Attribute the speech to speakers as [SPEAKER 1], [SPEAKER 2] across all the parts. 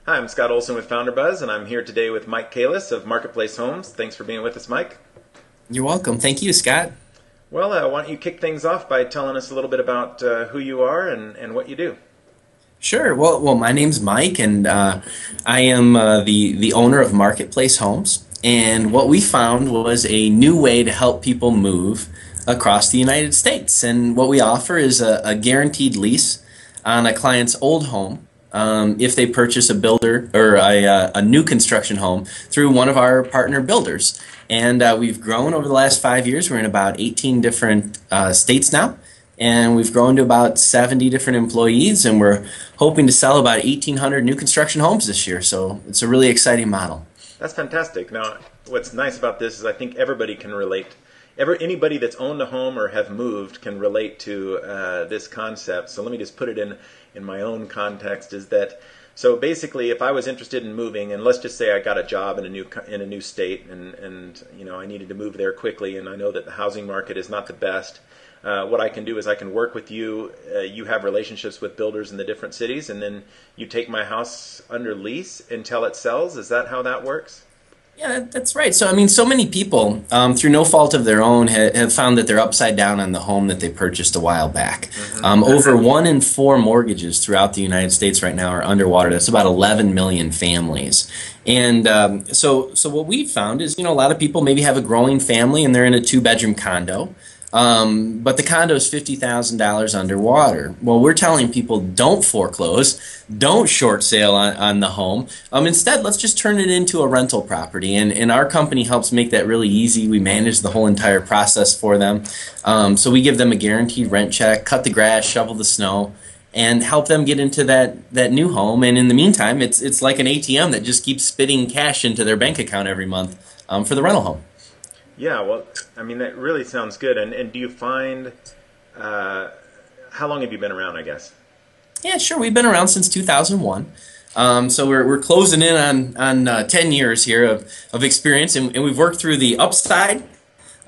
[SPEAKER 1] Hi, I'm Scott Olson with FounderBuzz, and I'm here today with Mike Kalis of MarketPlace Homes. Thanks for being with us, Mike.
[SPEAKER 2] You're welcome. Thank you, Scott.
[SPEAKER 1] Well, why don't you kick things off by telling us a little bit about who you are and what you do?
[SPEAKER 2] Sure. Well, my name's Mike, and I am the owner of MarketPlace Homes. And what we found was a new way to help people move across the United States. And what we offer is a guaranteed lease on a client's old home if they purchase a builder or a new construction home through one of our partner builders. And we've grown over the last 5 years. We're in about 18 different states now. And we've grown to about 70 different employees, and we're hoping to sell about 1,800 new construction homes this year. So it's a really exciting model.
[SPEAKER 1] That's fantastic. Now, what's nice about this is I think everybody can relate. Anybody that's owned a home or have moved can relate to this concept. So let me just put it in my own context. So basically, if I was interested in moving, and let's just say I got a job in a new state, and I needed to move there quickly, and I know that the housing market is not the best. What I can do is I can work with you. You have relationships with builders in the different cities, and then you take my house under lease until it sells. Is that how that works?
[SPEAKER 2] Yeah, that's right. So, I mean, so many people, through no fault of their own, have found that they're upside down on the home that they purchased a while back. Over 1 in 4 mortgages throughout the United States right now are underwater. That's about 11 million families. And so what we've found is, a lot of people maybe have a growing family and they're in a 2-bedroom condo. But the condo is $50,000 underwater. Well, we're telling people don't foreclose, don't short sale on the home. Instead, let's just turn it into a rental property. And our company helps make that really easy. We manage the whole entire process for them. So we give them a guaranteed rent check, cut the grass, shovel the snow, and help them get into that new home. And in the meantime, it's like an ATM that just keeps spitting cash into their bank account every month for the rental home.
[SPEAKER 1] Yeah, well, I mean, that really sounds good. And do you find, how long have you been around, I guess?
[SPEAKER 2] Yeah, sure. We've been around since 2001. So we're closing in on 10 years here of experience, and we've worked through the upside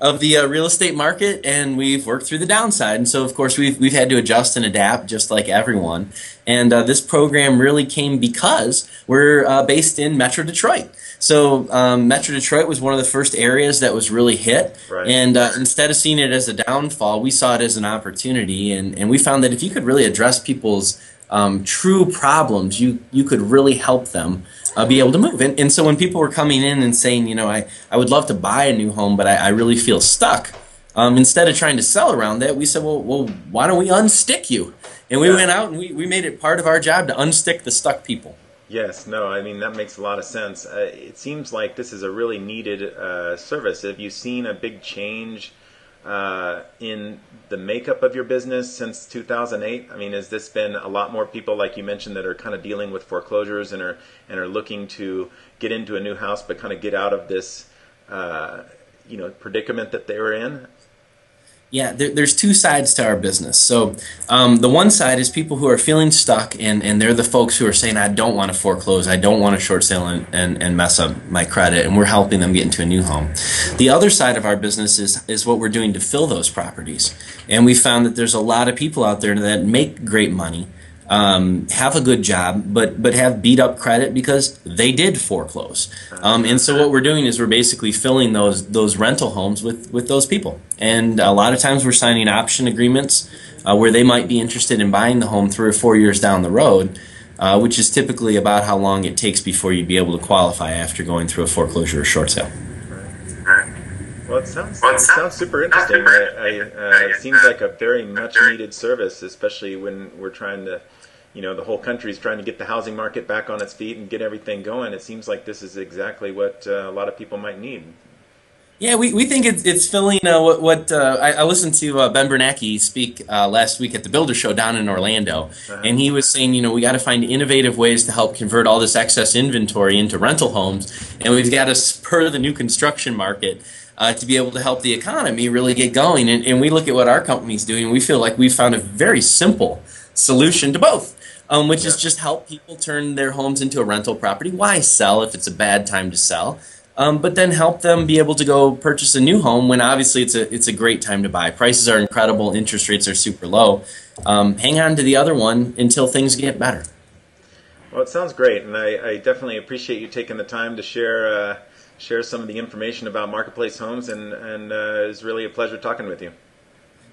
[SPEAKER 2] of the real estate market, and we've worked through the downside. And so, of course, we've had to adjust and adapt just like everyone. And this program really came because we're based in Metro Detroit. So Metro Detroit was one of the first areas that was really hit.
[SPEAKER 1] Right.
[SPEAKER 2] And instead of seeing it as a downfall, we saw it as an opportunity. And we found that if you could really address people's true problems, you could really help them be able to move. And so when people were coming in and saying, I would love to buy a new home, but I really feel stuck, instead of trying to sell around that, we said, well, why don't we unstick you? And we went out and we made it part of our job to unstick the stuck people.
[SPEAKER 1] Yes, no, I mean, that makes a lot of sense. It seems like this is a really needed service. Have you seen a big change in the makeup of your business since 2008? I mean, has this been a lot more people, like you mentioned, that are kind of dealing with foreclosures and are looking to get into a new house but kind of get out of this predicament that they were in?
[SPEAKER 2] Yeah, there's 2 sides to our business. So the one side is people who are feeling stuck, and they're the folks who are saying, I don't want to foreclose, I don't want to short sale and mess up my credit, and we're helping them get into a new home. The other side of our business is what we're doing to fill those properties. And we found that there's a lot of people out there that make great money, have a good job, but have beat up credit because they did foreclose. And so what we're doing is we're basically filling those rental homes with those people. And a lot of times we're signing option agreements where they might be interested in buying the home 3 or 4 years down the road, which is typically about how long it takes before you'd be able to qualify after going through a foreclosure or short sale.
[SPEAKER 1] Well, it sounds super interesting. It seems like a very much needed service, especially when we're trying to, the whole country is trying to get the housing market back on its feet and get everything going. It seems like this is exactly what a lot of people might need.
[SPEAKER 2] Yeah, we think it's filling what I listened to Ben Bernanke speak last week at the Builder Show down in Orlando, and he was saying, we got to find innovative ways to help convert all this excess inventory into rental homes, and we've got to spur the new construction market to be able to help the economy really get going. And we look at what our company's doing, and we feel like we've found a very simple solution to both, which is just help people turn their homes into a rental property. Why sell if it's a bad time to sell? But then help them be able to go purchase a new home when obviously it's a great time to buy. Prices are incredible, interest rates are super low. Hang on to the other one until things get better.
[SPEAKER 1] Well, it sounds great, and I definitely appreciate you taking the time to share some of the information about Marketplace Homes, and it's really a pleasure talking with you.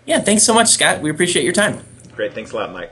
[SPEAKER 2] Yeah, thanks so much, Scott. We appreciate your time.
[SPEAKER 1] Great, thanks a lot, Mike.